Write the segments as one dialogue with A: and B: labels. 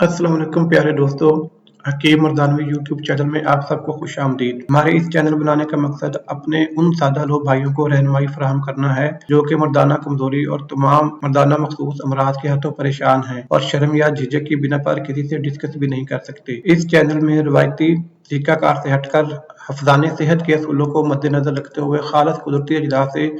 A: अस्सलाम वालेकुम प्यारे दोस्तों, हकीम मर्दानवी यूट्यूब चैनल में आप सबको खुश आमदीद। हमारे इस चैनल बनाने का मकसद अपने उन सादा लोग भाइयों को रहनुमाई फराहम करना है जो कि मर्दाना कमजोरी और तमाम मर्दाना मखसूस अमराज के हाथों परेशान हैं और शर्म या झिझक की बिना पर किसी से डिस्कस भी नहीं कर सकते। इस चैनल में रवायती तरीकाकार से हटकर हफ्जाने सेहत के असूलों को मद्देनजर रखते हुए खालस कुदरती अजदा से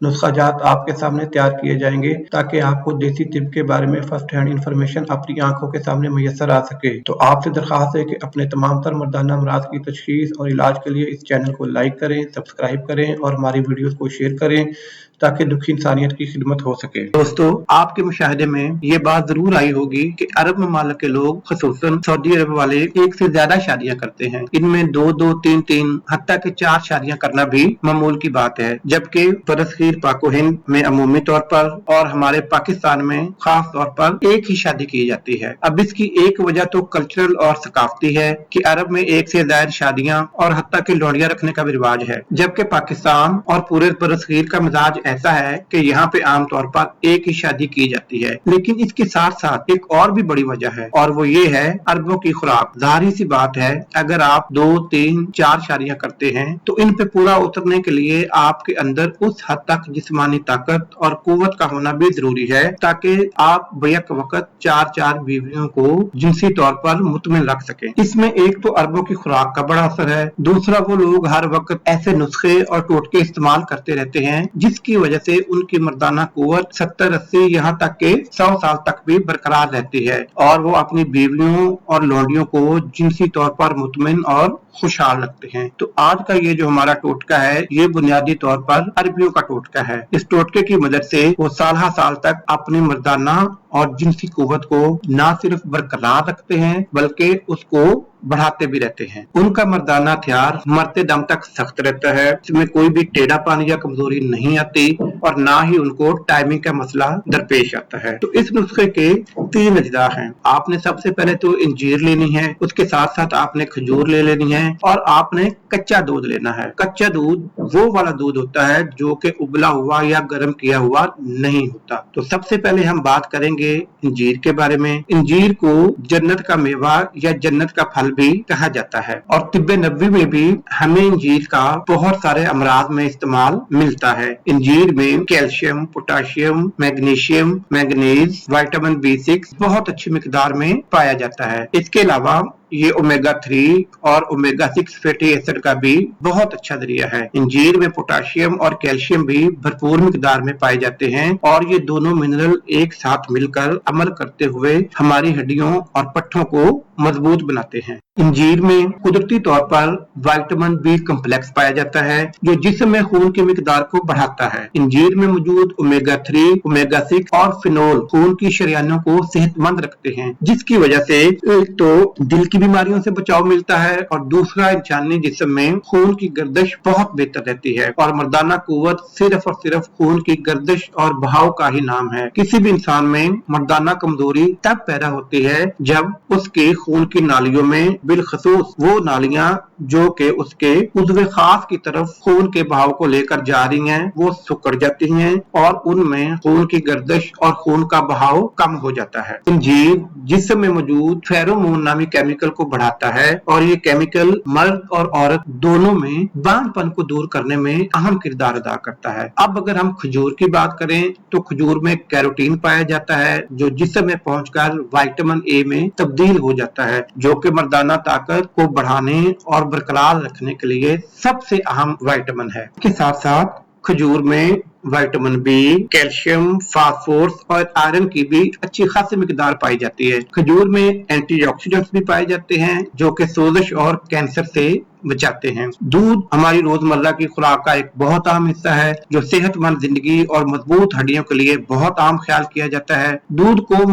A: नुस्खाजात आपके सामने तैयार किए जाएंगे ताकि आपको देसी तिब के बारे में फर्स्ट हैंड इंफॉर्मेशन अपनी आंखों के सामने मैसर आ सके। तो आपसे दरख्वास्त है कि अपने तमाम तर मर्दाना अमराज की तशखीस और इलाज के लिए इस चैनल को लाइक करें, सब्सक्राइब करें और हमारी वीडियोस को शेयर करें ताकि दुखी इंसानियत की खिदमत हो सके। दोस्तों, आपके मुशाहिदे में ये बात जरूर आई होगी कि अरब ममालिक के लोग खसूसन सऊदी अरब वाले एक से ज्यादा शादियां करते हैं। इनमें दो दो तीन तीन हत्ता के 4 शादियां करना भी मामूल की बात है, जबकि बरसगीर पाको हिंद में अमूमी तौर पर और हमारे पाकिस्तान में खास तौर पर एक ही शादी की जाती है। अब इसकी एक वजह तो कल्चरल और सकाफती है कि अरब में एक से ज्यादा शादियां और हत्ता की लोहड़ियां रखने का भी रिवाज है, जबकि पाकिस्तान और पूरे बरसगीर का मिजाज ऐसा है कि यहाँ पे आमतौर पर एक ही शादी की जाती है। लेकिन इसके साथ साथ एक और भी बड़ी वजह है और वो ये है अरबों की खुराक। जाहिर सी बात है, अगर आप 2, 3, 4 शादियां करते हैं तो इन पे पूरा उतरने के लिए आपके अंदर उस हद तक जिस्मानी ताकत और कुव्वत का होना भी जरूरी है ताकि आप बैक वक्त 4 बीवियों को जिनसी तौर पर मुतमिन रख सकें। इसमें एक तो अरबों की खुराक का बड़ा असर है, दूसरा वो लोग हर वक्त ऐसे नुस्खे और टोटके इस्तेमाल करते रहते हैं जिसकी वजह से उनकी मर्दाना कुव्वत 70, 80 यहाँ तक के 100 साल तक भी बरकरार रहती है और वो अपनी बीवियों और लौंडियों को जिनसी तौर पर मुतमिन और खुशहाल रखते हैं। तो आज का ये जो हमारा टोटका है, ये बुनियादी तौर पर अरबियों का टोटका है। इस टोटके की मदद से वो साल तक अपनी मर्दाना और जिनसी कुव्वत को ना सिर्फ बरकरार रखते हैं बल्कि उसको बढ़ाते भी रहते हैं। उनका मर्दाना हथियार मरते दम तक सख्त रहता है, इसमें कोई भी टेढ़ापन या कमजोरी नहीं आती और ना ही उनको टाइमिंग का मसला दरपेश आता है। तो इस नुस्खे के 3 अजदा हैं। आपने सबसे पहले तो इंजीर लेनी है, उसके साथ साथ आपने खजूर ले लेनी है और आपने कच्चा दूध लेना है। कच्चा दूध वो वाला दूध होता है जो कि उबला हुआ या गर्म किया हुआ नहीं होता। तो सबसे पहले हम बात करेंगे इंजीर के बारे में। इंजीर को जन्नत का मेवा या जन्नत का फल भी कहा जाता है और तिब्बे नबवी में भी हमें इंजीर का बहुत सारे अमराज में इस्तेमाल मिलता है। इंजीर में calcium, potassium, magnesium, manganese, vitamin B6 बहुत अच्छी मिकदार में पाया जाता है। इसके अलावा ये ओमेगा 3 और ओमेगा 6 फैटी एसिड का भी बहुत अच्छा जरिया है। इंजीर में पोटाशियम और कैल्शियम भी भरपूर मिकदार में पाए जाते हैं और ये दोनों मिनरल एक साथ मिलकर अमल करते हुए हमारी हड्डियों और पट्टों को मजबूत बनाते हैं। इंजीर में कुदरती तौर पर विटामिन B कॉम्प्लेक्स पाया जाता है जो जिस्म में खून की मिकदार को बढ़ाता है। इंजीर में मौजूद ओमेगा 3, ओमेगा 6 और फिनोल खून की शरियानों को सेहतमंद रखते हैं, जिसकी वजह से एक तो दिल की बीमारियों से बचाव मिलता है और दूसरा इंसानी जिस्म में खून की गर्दिश बहुत बेहतर रहती है और मर्दाना कुव्वत सिर्फ और सिर्फ खून की गर्दिश और बहाव का ही नाम है। किसी भी इंसान में मर्दाना कमजोरी तब पैदा होती है जब उसके खून की नालियों में बिलखसूस वो नालियां जो कि उसके उज़्व खास की तरफ खून के बहाव को लेकर जा रही हैं, वो सिकुड़ जाती हैं और उनमें खून की गर्दिश और खून का बहाव कम हो जाता है। इंजीर जिस्म में मौजूद फेरोमोन नामी केमिकल को बढ़ाता है और ये केमिकल मर्द और औरत दोनों में बांझपन को दूर करने में अहम किरदार अदा करता है। अब अगर हम खजूर की बात करें तो खजूर में कैरोटीन पाया जाता है जो जिस्म में पहुंचकर विटामिन A में तब्दील हो जाता है, जो कि मर्दाना ताकत को बढ़ाने और बरकरार रखने के लिए सबसे अहम विटामिन है। इसके साथ साथ खजूर में विटामिन B, कैल्शियम, फास्फोरस और आयरन की भी अच्छी खासी मिकदार पाई जाती है। खजूर में एंटीऑक्सीडेंट्स भी पाए जाते हैं जो कि सोजिश और कैंसर से बचाते हैं। दूध हमारी रोजमर्रा की खुराक का एक बहुत अहम हिस्सा है जो सेहतमंद जिंदगी और मजबूत हड्डियों के लिए बहुत आम ख्याल किया जाता है। दूध को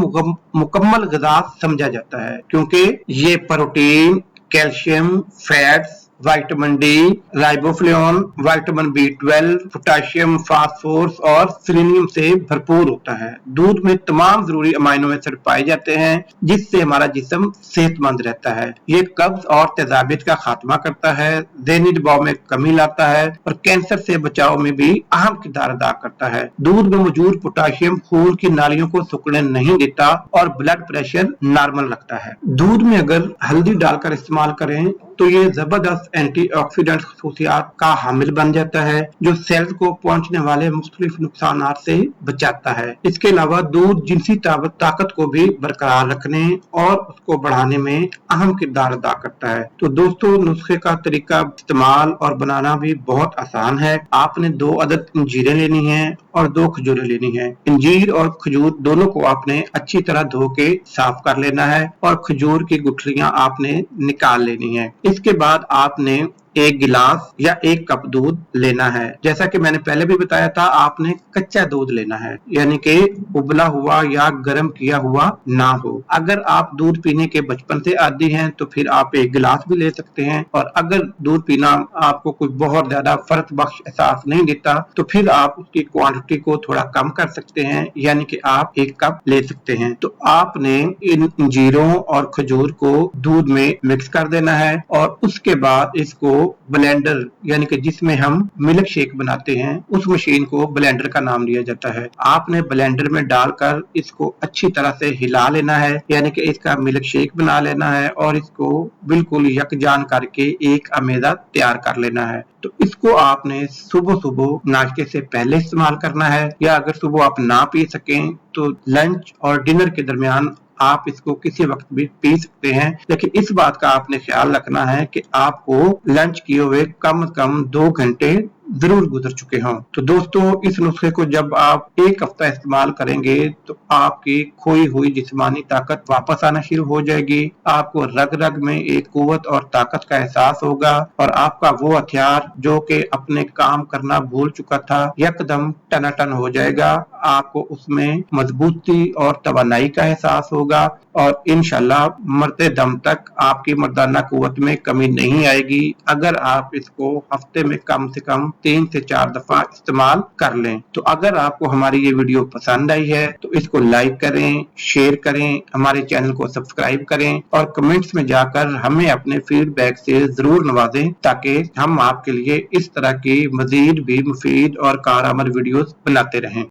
A: मुकम्मल ग़िज़ा समझा जाता है क्योंकि ये protein, calcium, fats, vitamin D, riboflavin, vitamin B12, potassium, phosphorus और सेलेनियम से भरपूर होता है। दूध में तमाम जरूरी अमाइनो एसिड पाए जाते हैं जिससे हमारा जिस्म सेहतमंद रहता है। ये कब्ज और तेजाबियत का खात्मा करता है, ज़हनी दबाव में कमी लाता है और कैंसर से बचाव में भी अहम किरदार अदा करता है। दूध में मौजूद पोटेशियम खून की नालियों को सिकुड़ने नहीं देता और ब्लड प्रेशर नॉर्मल रखता है। दूध में अगर हल्दी डालकर इस्तेमाल करें तो ये जबरदस्त एंटीऑक्सीडेंट खसूसियात का हामिल बन जाता है जो सेल्स को पहुंचने वाले मुख्तलिफ नुकसानात से बचाता है। इसके अलावा दूध जिनसी ताकत को भी बरकरार रखने और उसको बढ़ाने में अहम किरदार अदा करता है। तो दोस्तों, नुस्खे का तरीका इस्तेमाल और बनाना भी बहुत आसान है। आपने 2 अदद अंजीरें लेनी है और 2 खजूरें लेनी है। अंजीर और खजूर दोनों को आपने अच्छी तरह धो के साफ कर लेना है और खजूर की गुठलियां आपने निकाल लेनी है। इसके बाद आपने 1 गिलास या 1 कप दूध लेना है। जैसा कि मैंने पहले भी बताया था, आपने कच्चा दूध लेना है, यानी कि उबला हुआ या गर्म किया हुआ ना हो। अगर आप दूध पीने के बचपन से आदी हैं तो फिर आप 1 गिलास भी ले सकते हैं, और अगर दूध पीना आपको कोई बहुत ज्यादा फर्क बख्श एहसास नहीं देता तो फिर आप उसकी क्वांटिटी को थोड़ा कम कर सकते हैं, यानी कि आप 1 कप ले सकते हैं। तो आपने इन अंजीरों और खजूर को दूध में मिक्स कर देना है और उसके बाद इसको ब्लेंडर, यानी कि जिसमें हम मिल्क शेक बनाते हैं, उस मशीन को ब्लेंडर का नाम दिया जाता है। आपने ब्लेंडर में डालकर इसको अच्छी तरह से हिला लेना है, यानी कि इसका मिल्क शेक बना लेना है और इसको बिल्कुल यकजान करके एक अमेदा तैयार कर लेना है। तो इसको आपने सुबह सुबह नाश्ते से पहले इस्तेमाल करना है, या अगर सुबह आप ना पी सकें तो लंच और डिनर के दरमियान आप इसको किसी वक्त भी पी सकते हैं। लेकिन इस बात का आपने ख्याल रखना है कि आपको लंच किए हुए कम से कम 2 घंटे जरूर गुजर चुके हों। तो दोस्तों, इस नुस्खे को जब आप 1 हफ्ता इस्तेमाल करेंगे तो आपकी खोई हुई जिस्मानी ताकत वापस आना शुरू हो जाएगी। आपको रग रग में एक कुव्वत और ताकत का एहसास होगा और आपका वो हथियार जो कि अपने काम करना भूल चुका था यकदम टनाटन हो जाएगा। आपको उसमें मजबूती और तवानाई का एहसास होगा और इंशाल्लाह मरते दम तक आपकी मर्दाना कुव्वत में कमी नहीं आएगी अगर आप इसको हफ्ते में कम से कम 3 से 4 दफा इस्तेमाल कर लें। तो अगर आपको हमारी ये वीडियो पसंद आई है तो इसको लाइक करें, शेयर करें, हमारे चैनल को सब्सक्राइब करें और कमेंट्स में जाकर हमें अपने फीडबैक से जरूर नवाजें ताकि हम आपके लिए इस तरह की मजीद भी मुफीद और कारआमद वीडियोस बनाते रहें।